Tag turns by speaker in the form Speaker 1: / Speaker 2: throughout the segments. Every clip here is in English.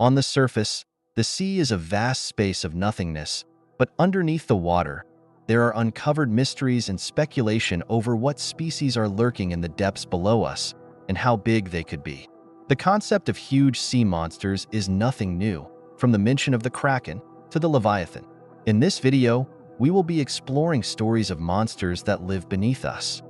Speaker 1: On the surface, the sea is a vast space of nothingness, but underneath the water, there are uncovered mysteries and speculation over what species are lurking in the depths below us and how big they could be. The concept of huge sea monsters is nothing new, from the mention of the Kraken to the Leviathan. In this video, we will be exploring stories of monsters that live beneath us.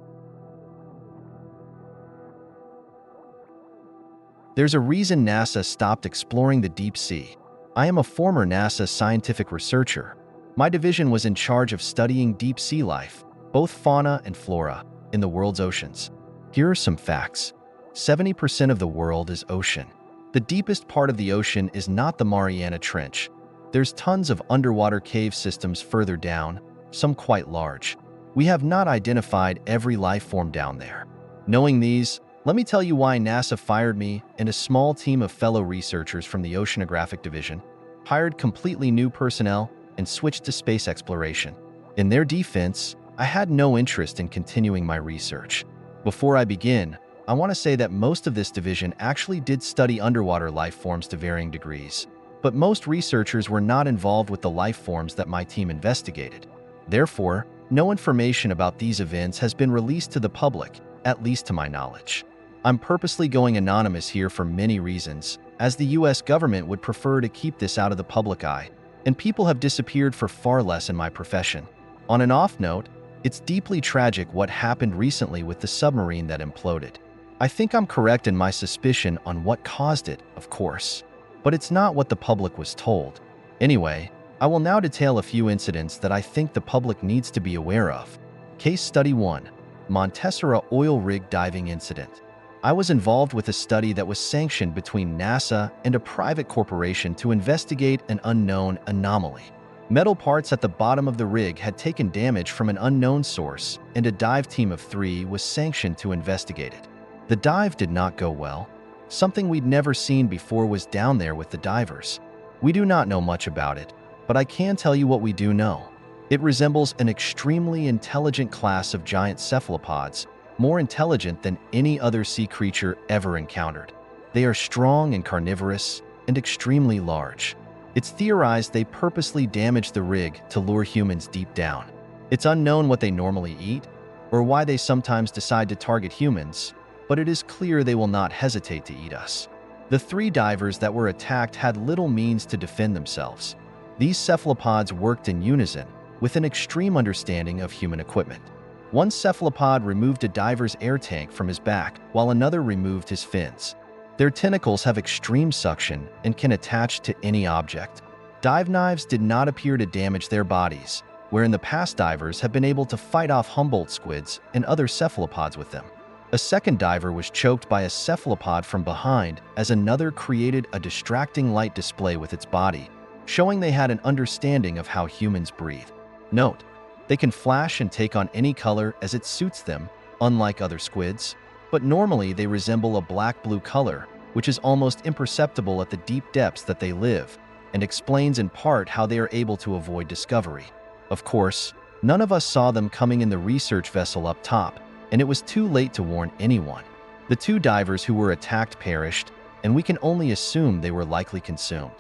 Speaker 1: There's a reason NASA stopped exploring the deep sea. I am a former NASA scientific researcher. My division was in charge of studying deep sea life, both fauna and flora, in the world's oceans. Here are some facts. 70% of the world is ocean. The deepest part of the ocean is not the Mariana Trench. There's tons of underwater cave systems further down, some quite large. We have not identified every life form down there. Knowing these, let me tell you why NASA fired me and a small team of fellow researchers from the Oceanographic Division, hired completely new personnel, and switched to space exploration. In their defense, I had no interest in continuing my research. Before I begin, I want to say that most of this division actually did study underwater life forms to varying degrees, but most researchers were not involved with the life forms that my team investigated. Therefore, no information about these events has been released to the public, at least to my knowledge. I'm purposely going anonymous here for many reasons, as the US government would prefer to keep this out of the public eye, and people have disappeared for far less in my profession. On an off note, it's deeply tragic what happened recently with the submarine that imploded. I think I'm correct in my suspicion on what caused it, of course, but it's not what the public was told. Anyway, I will now detail a few incidents that I think the public needs to be aware of. Case Study 1. Montserrat Oil Rig Diving Incident. I was involved with a study that was sanctioned between NASA and a private corporation to investigate an unknown anomaly. Metal parts at the bottom of the rig had taken damage from an unknown source, and a dive team of 3 was sanctioned to investigate it. The dive did not go well. Something we'd never seen before was down there with the divers. We do not know much about it, but I can tell you what we do know. It resembles an extremely intelligent class of giant cephalopods, more intelligent than any other sea creature ever encountered. They are strong and carnivorous, and extremely large. It's theorized they purposely damaged the rig to lure humans deep down. It's unknown what they normally eat, or why they sometimes decide to target humans, but it is clear they will not hesitate to eat us. The 3 divers that were attacked had little means to defend themselves. These cephalopods worked in unison, with an extreme understanding of human equipment. One cephalopod removed a diver's air tank from his back, while another removed his fins. Their tentacles have extreme suction and can attach to any object. Dive knives did not appear to damage their bodies, where in the past divers have been able to fight off Humboldt squids and other cephalopods with them. A second diver was choked by a cephalopod from behind as another created a distracting light display with its body, showing they had an understanding of how humans breathe. Note, they can flash and take on any color as it suits them, unlike other squids, but normally they resemble a black-blue color, which is almost imperceptible at the deep depths that they live, and explains in part how they are able to avoid discovery. Of course, none of us saw them coming in the research vessel up top, and it was too late to warn anyone. The 2 divers who were attacked perished, and we can only assume they were likely consumed.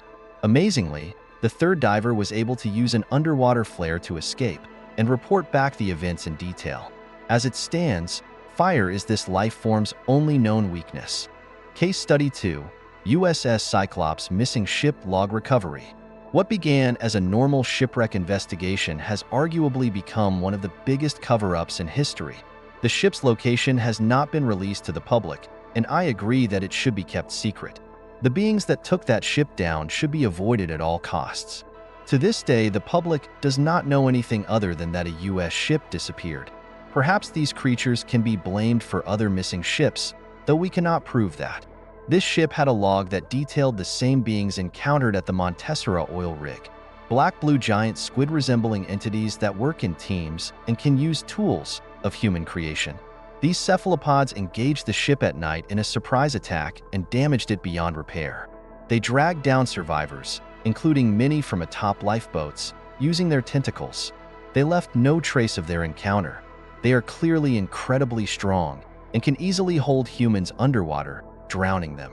Speaker 1: Amazingly, the 3rd diver was able to use an underwater flare to escape and report back the events in detail. As it stands, fire is this life form's only known weakness. Case Study 2. USS Cyclops Missing Ship Log Recovery. What began as a normal shipwreck investigation has arguably become one of the biggest cover-ups in history. The ship's location has not been released to the public, and I agree that it should be kept secret. The beings that took that ship down should be avoided at all costs. To this day, the public does not know anything other than that a US ship disappeared. Perhaps these creatures can be blamed for other missing ships, though we cannot prove that. This ship had a log that detailed the same beings encountered at the Montserrat oil rig. Black-blue giant squid-resembling entities that work in teams and can use tools of human creation. These cephalopods engaged the ship at night in a surprise attack and damaged it beyond repair. They dragged down survivors, including many from atop lifeboats, using their tentacles. They left no trace of their encounter. They are clearly incredibly strong and can easily hold humans underwater, drowning them.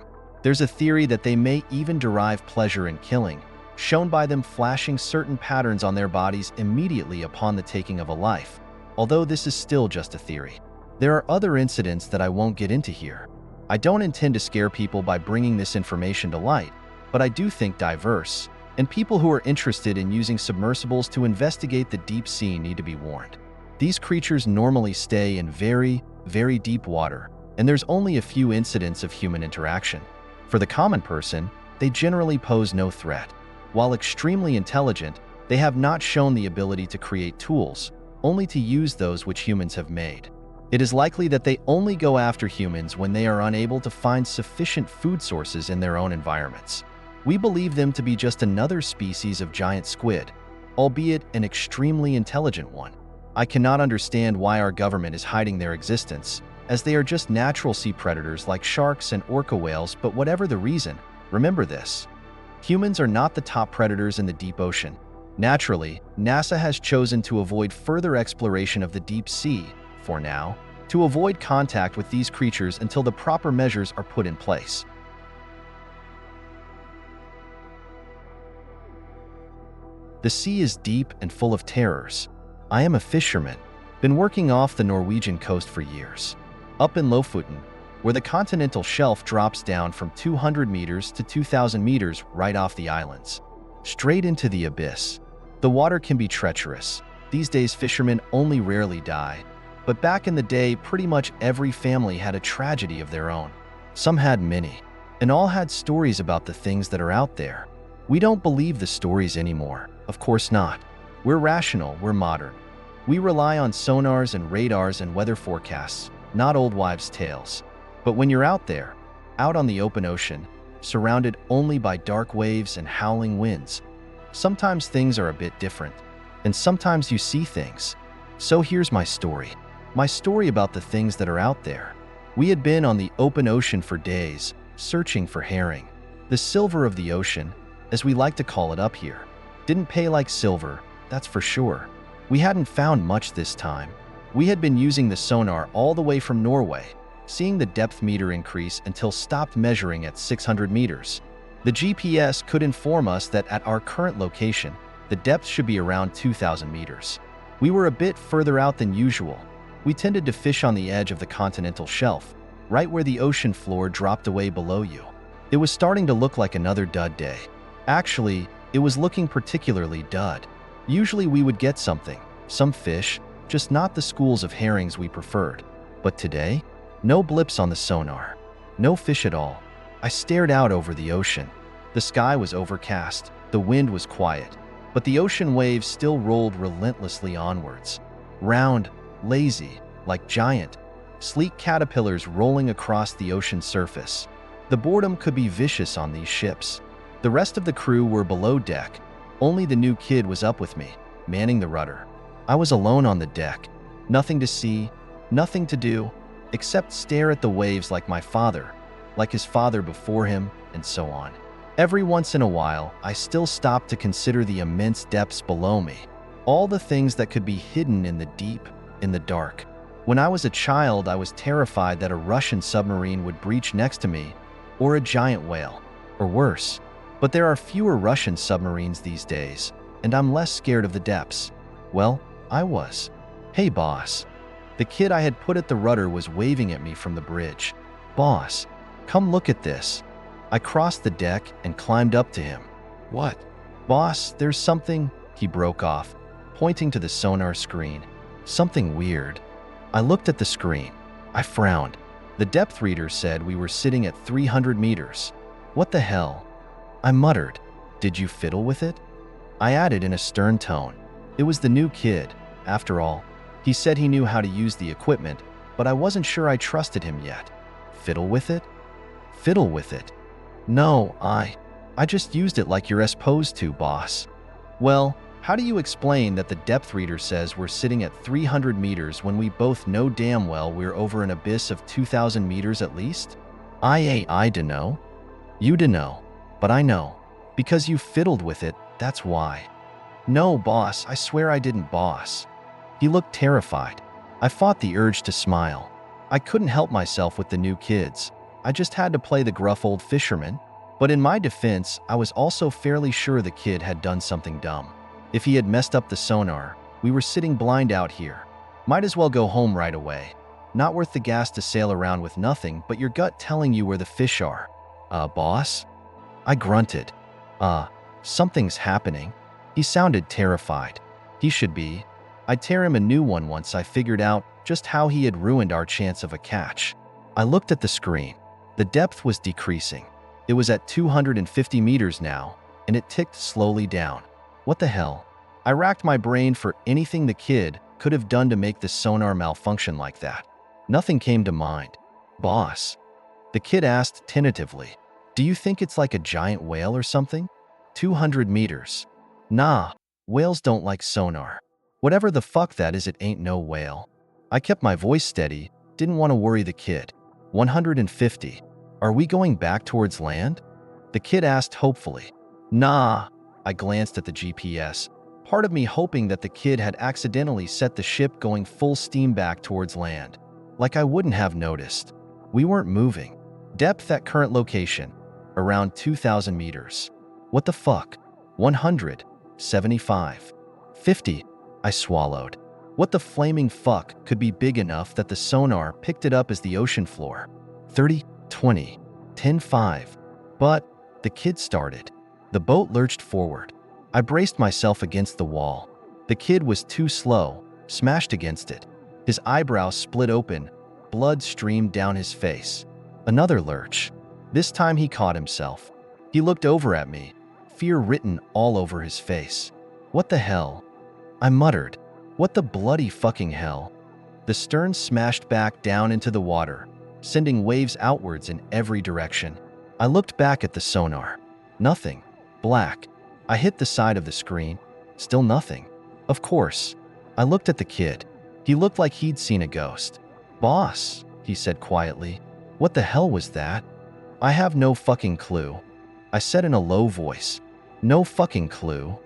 Speaker 1: There's a theory that they may even derive pleasure in killing, shown by them flashing certain patterns on their bodies immediately upon the taking of a life, although this is still just a theory. There are other incidents that I won't get into here. I don't intend to scare people by bringing this information to light, but I do think diverse, and people who are interested in using submersibles to investigate the deep sea need to be warned. These creatures normally stay in very, very deep water, and there's only a few incidents of human interaction. For the common person, they generally pose no threat. While extremely intelligent, they have not shown the ability to create tools, only to use those which humans have made. It is likely that they only go after humans when they are unable to find sufficient food sources in their own environments. We believe them to be just another species of giant squid, albeit an extremely intelligent one. I cannot understand why our government is hiding their existence, as they are just natural sea predators like sharks and orca whales, but whatever the reason, remember this. Humans are not the top predators in the deep ocean. Naturally, NASA has chosen to avoid further exploration of the deep sea, for now, to avoid contact with these creatures until the proper measures are put in place. The sea is deep and full of terrors. I am a fisherman, been working off the Norwegian coast for years. Up in Lofoten, where the continental shelf drops down from 200 meters to 2,000 meters right off the islands, straight into the abyss. The water can be treacherous. These days fishermen only rarely die, but back in the day pretty much every family had a tragedy of their own. Some had many, and all had stories about the things that are out there. We don't believe the stories anymore, of course not. We're rational, we're modern. We rely on sonars and radars and weather forecasts, not old wives' tales. But when you're out there, out on the open ocean, surrounded only by dark waves and howling winds, sometimes things are a bit different, and sometimes you see things. So here's my story. My story about the things that are out there. We had been on the open ocean for days, searching for herring. The silver of the ocean, as we like to call it up here, didn't pay like silver, that's for sure. We hadn't found much this time. We had been using the sonar all the way from Norway, seeing the depth meter increase until stopped measuring at 600 meters. The GPS could inform us that at our current location, the depth should be around 2,000 meters. We were a bit further out than usual. We tended to fish on the edge of the continental shelf, right where the ocean floor dropped away below you. It was starting to look like another dud day. Actually, it was looking particularly dud. Usually we would get something, some fish, just not the schools of herrings we preferred. But today, no blips on the sonar. No fish at all. I stared out over the ocean. The sky was overcast, the wind was quiet, but the ocean waves still rolled relentlessly onwards. Round, lazy, like giant, sleek caterpillars rolling across the ocean surface. The boredom could be vicious on these ships. The rest of the crew were below deck. Only the new kid was up with me, manning the rudder. I was alone on the deck. Nothing to see, nothing to do, except stare at the waves like my father, like his father before him, and so on. Every once in a while, I still stopped to consider the immense depths below me, all the things that could be hidden in the deep, in the dark. When I was a child, I was terrified that a Russian submarine would breach next to me, or a giant whale, or worse. But there are fewer Russian submarines these days, and I'm less scared of the depths. Well, I was. Hey, boss. The kid I had put at the rudder was waving at me from the bridge. Boss, come look at this. I crossed the deck and climbed up to him. What? Boss, there's something, he broke off, pointing to the sonar screen. Something weird. I looked at the screen. I frowned. The depth reader said we were sitting at 300 meters. What the hell? I muttered. Did you fiddle with it? I added in a stern tone. It was the new kid, after all. He said he knew how to use the equipment, but I wasn't sure I trusted him yet. Fiddle with it? Fiddle with it? No, I just used it like you're supposed to, boss. Well, how do you explain that the depth reader says we're sitting at 300 meters when we both know damn well we're over an abyss of 2,000 meters at least? I dunno. You dunno. But I know. Because you fiddled with it, that's why. No, boss, I swear I didn't, boss. He looked terrified. I fought the urge to smile. I couldn't help myself with the new kids. I just had to play the gruff old fisherman. But in my defense, I was also fairly sure the kid had done something dumb. If he had messed up the sonar, we were sitting blind out here. Might as well go home right away. Not worth the gas to sail around with nothing but your gut telling you where the fish are. Boss? I grunted. Something's happening. He sounded terrified. He should be. I'd tear him a new one once I figured out just how he had ruined our chance of a catch. I looked at the screen. The depth was decreasing. It was at 250 meters now, and it ticked slowly down. What the hell? I racked my brain for anything the kid could have done to make the sonar malfunction like that. Nothing came to mind. Boss? The kid asked tentatively. Do you think it's like a giant whale or something? 200 meters. Nah, whales don't like sonar. Whatever the fuck that is, it ain't no whale. I kept my voice steady, didn't want to worry the kid. 150. Are we going back towards land? The kid asked hopefully. Nah. I glanced at the GPS, part of me hoping that the kid had accidentally set the ship going full steam back towards land. Like I wouldn't have noticed. We weren't moving. Depth at current location, around 2,000 meters. What the fuck? 100, 75, 50. I swallowed. What the flaming fuck could be big enough that the sonar picked it up as the ocean floor? 30, 20, 10, 5. But the kid started. The boat lurched forward. I braced myself against the wall. The kid was too slow, smashed against it. His eyebrows split open. Blood streamed down his face. Another lurch. This time he caught himself. He looked over at me, fear written all over his face. What the hell? I muttered. What the bloody fucking hell? The stern smashed back down into the water, sending waves outwards in every direction. I looked back at the sonar. Nothing. Black. I hit the side of the screen. Still nothing. Of course. I looked at the kid. He looked like he'd seen a ghost. Boss, he said quietly. What the hell was that? I have no fucking clue. I said in a low voice. No fucking clue.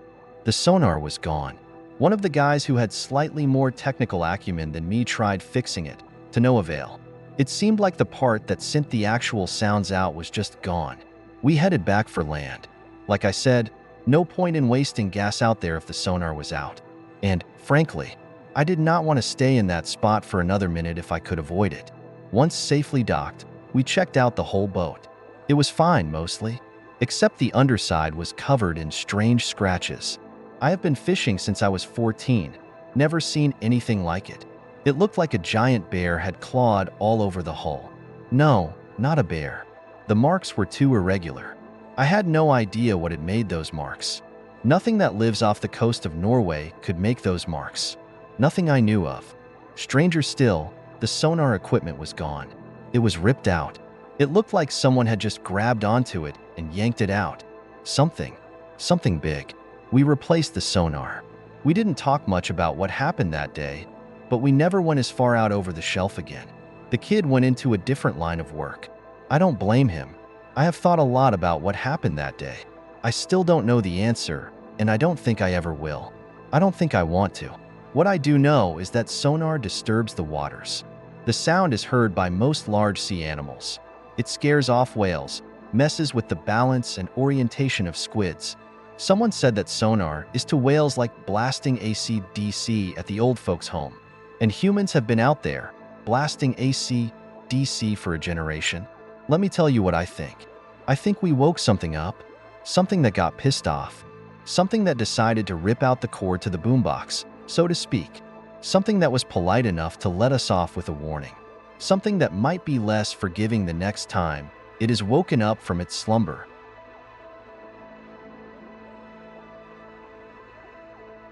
Speaker 1: The sonar was gone. One of the guys who had slightly more technical acumen than me tried fixing it, to no avail. It seemed like the part that sent the actual sounds out was just gone. We headed back for land. Like I said, no point in wasting gas out there if the sonar was out. And, frankly, I did not want to stay in that spot for another minute if I could avoid it. Once safely docked, we checked out the whole boat. It was fine mostly, except the underside was covered in strange scratches. I have been fishing since I was 14, never seen anything like it. It looked like a giant bear had clawed all over the hull. No, not a bear. The marks were too irregular. I had no idea what had made those marks. Nothing that lives off the coast of Norway could make those marks. Nothing I knew of. Stranger still, the sonar equipment was gone. It was ripped out. It looked like someone had just grabbed onto it and yanked it out. Something big. We replaced the sonar. We didn't talk much about what happened that day, but we never went as far out over the shelf again. The kid went into a different line of work. I don't blame him. I have thought a lot about what happened that day. I still don't know the answer, and I don't think I ever will. I don't think I want to. What I do know is that sonar disturbs the waters. The sound is heard by most large sea animals. It scares off whales, messes with the balance and orientation of squids. Someone said that sonar is to whales like blasting AC/DC at the old folks' home. And humans have been out there, blasting AC/DC for a generation. Let me tell you what I think. I think we woke something up, something that got pissed off, something that decided to rip out the cord to the boombox, so to speak, something that was polite enough to let us off with a warning, something that might be less forgiving the next time it is woken up from its slumber.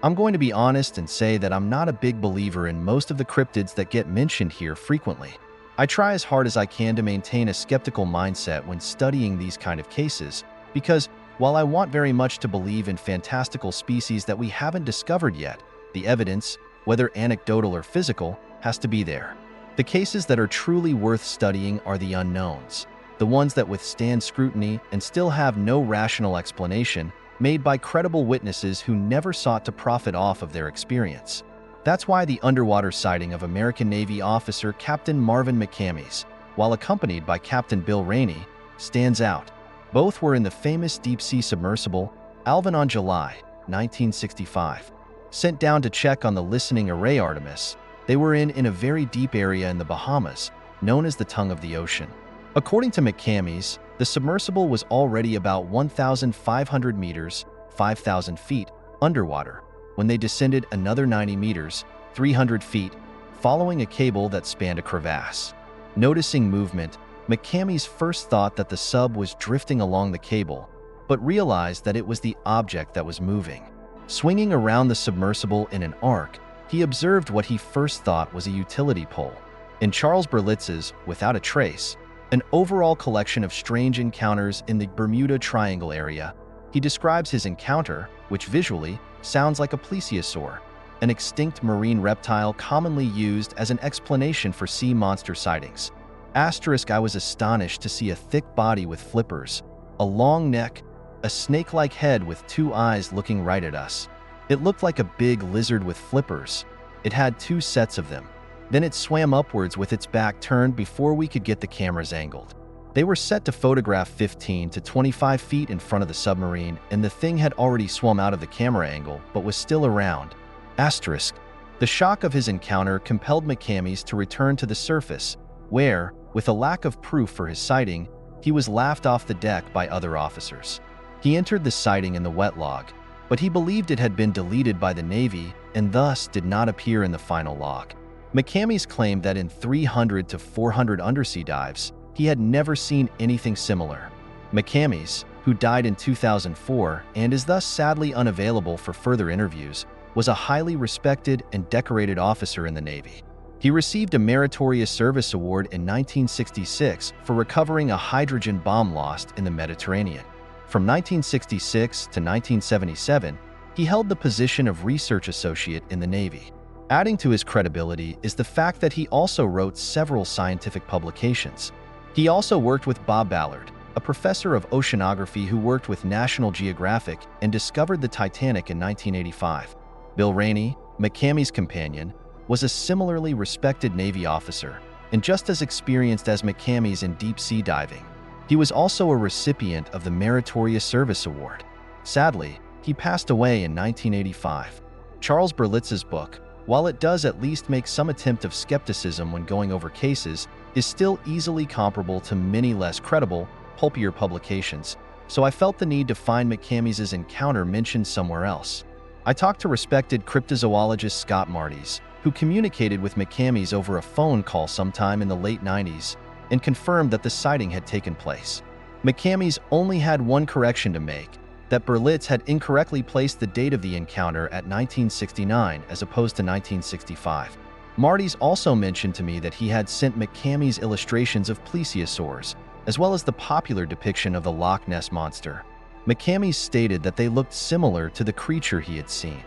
Speaker 1: I'm going to be honest and say that I'm not a big believer in most of the cryptids that get mentioned here frequently. I try as hard as I can to maintain a skeptical mindset when studying these kind of cases, because while I want very much to believe in fantastical species that we haven't discovered yet, the evidence, whether anecdotal or physical, has to be there. The cases that are truly worth studying are the unknowns, the ones that withstand scrutiny and still have no rational explanation, made by credible witnesses who never sought to profit off of their experience. That's why the underwater sighting of American Navy officer Captain Marvin McCamey's while accompanied by Captain Bill Rainey, stands out. Both were in the famous deep-sea submersible Alvin on July 1965. Sent down to check on the listening array Artemis, they were in a very deep area in the Bahamas, known as the Tongue of the Ocean. According to McCammie's, the submersible was already about 1,500 meters, 5,000 feet, underwater, when they descended another 90 meters, 300 feet, following a cable that spanned a crevasse. Noticing movement, McCammie's first thought that the sub was drifting along the cable, but realized that it was the object that was moving. Swinging around the submersible in an arc, he observed what he first thought was a utility pole. In Charles Berlitz's Without a Trace, an overall collection of strange encounters in the Bermuda Triangle area, he describes his encounter, which visually sounds like a plesiosaur, an extinct marine reptile commonly used as an explanation for sea monster sightings. I was astonished to see a thick body with flippers, a long neck, a snake-like head with two eyes looking right at us. It looked like a big lizard with flippers. It had two sets of them. Then it swam upwards with its back turned before we could get the cameras angled. They were set to photograph 15 to 25 feet in front of the submarine, and the thing had already swum out of the camera angle but was still around. The shock of his encounter compelled McCammie's to return to the surface, where, with a lack of proof for his sighting, he was laughed off the deck by other officers. He entered the sighting in the wet log, but he believed it had been deleted by the Navy and thus did not appear in the final log. McCammie's claimed that in 300 to 400 undersea dives, he had never seen anything similar. McCammie's, who died in 2004 and is thus sadly unavailable for further interviews, was a highly respected and decorated officer in the Navy. He received a Meritorious Service Award in 1966 for recovering a hydrogen bomb lost in the Mediterranean. From 1966 to 1977, he held the position of Research Associate in the Navy. Adding to his credibility is the fact that he also wrote several scientific publications. He also worked with Bob Ballard, a professor of oceanography who worked with National Geographic and discovered the Titanic in 1985. Bill Rainey, McCammie's companion, was a similarly respected Navy officer and just as experienced as McCammie's in deep-sea diving. He was also a recipient of the Meritorious Service Award. Sadly, he passed away in 1985. Charles Berlitz's book, while it does at least make some attempt of skepticism when going over cases, is still easily comparable to many less credible, pulpier publications, so I felt the need to find McCammie's encounter mentioned somewhere else. I talked to respected cryptozoologist Scott Martys, who communicated with McCammie's over a phone call sometime in the late 90s and confirmed that the sighting had taken place. McCammie's only had one correction to make, that Berlitz had incorrectly placed the date of the encounter at 1969 as opposed to 1965. Martys also mentioned to me that he had sent McCammie's illustrations of plesiosaurs, as well as the popular depiction of the Loch Ness Monster. McCammie's stated that they looked similar to the creature he had seen.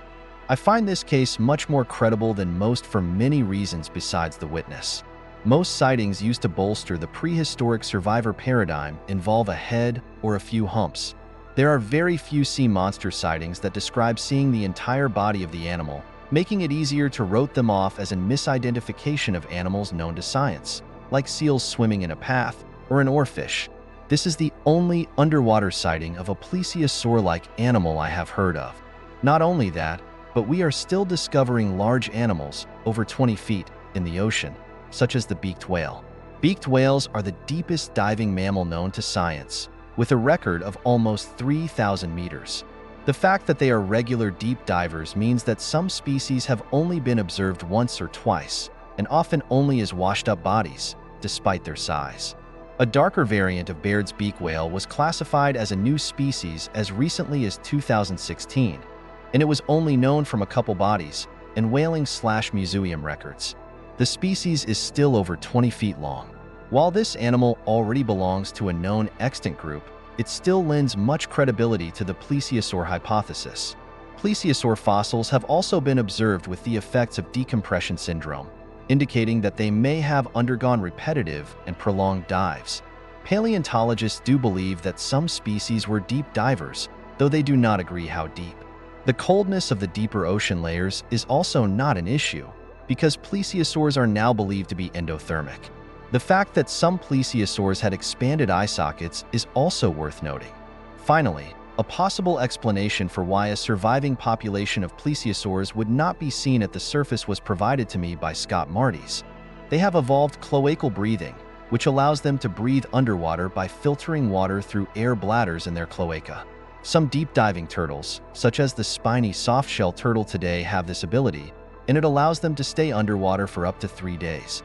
Speaker 1: I find this case much more credible than most for many reasons besides the witness. Most sightings used to bolster the prehistoric survivor paradigm involve a head or a few humps. There are very few sea monster sightings that describe seeing the entire body of the animal, making it easier to write them off as a misidentification of animals known to science, like seals swimming in a path or an oarfish. This is the only underwater sighting of a plesiosaur-like animal I have heard of. Not only that, but we are still discovering large animals, over 20 feet, in the ocean, such as the beaked whale. Beaked whales are the deepest diving mammal known to science, with a record of almost 3,000 meters. The fact that they are regular deep divers means that some species have only been observed once or twice, and often only as washed-up bodies, despite their size. A darker variant of Baird's beak whale was classified as a new species as recently as 2016, and it was only known from a couple bodies and whaling/museum records. The species is still over 20 feet long. While this animal already belongs to a known extant group, it still lends much credibility to the plesiosaur hypothesis. Plesiosaur fossils have also been observed with the effects of decompression syndrome, indicating that they may have undergone repetitive and prolonged dives. Paleontologists do believe that some species were deep divers, though they do not agree how deep. The coldness of the deeper ocean layers is also not an issue, because plesiosaurs are now believed to be endothermic. The fact that some plesiosaurs had expanded eye sockets is also worth noting. Finally, a possible explanation for why a surviving population of plesiosaurs would not be seen at the surface was provided to me by Scott Martys. They have evolved cloacal breathing, which allows them to breathe underwater by filtering water through air bladders in their cloaca. Some deep-diving turtles, such as the spiny softshell turtle today, have this ability, and it allows them to stay underwater for up to 3 days.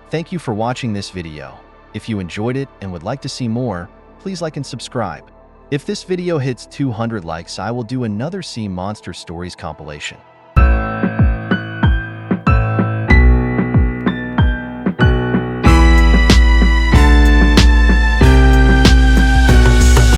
Speaker 1: Thank you for watching this video. If you enjoyed it and would like to see more, please like and subscribe. If this video hits 200 likes, I will do another Sea Monster Stories compilation.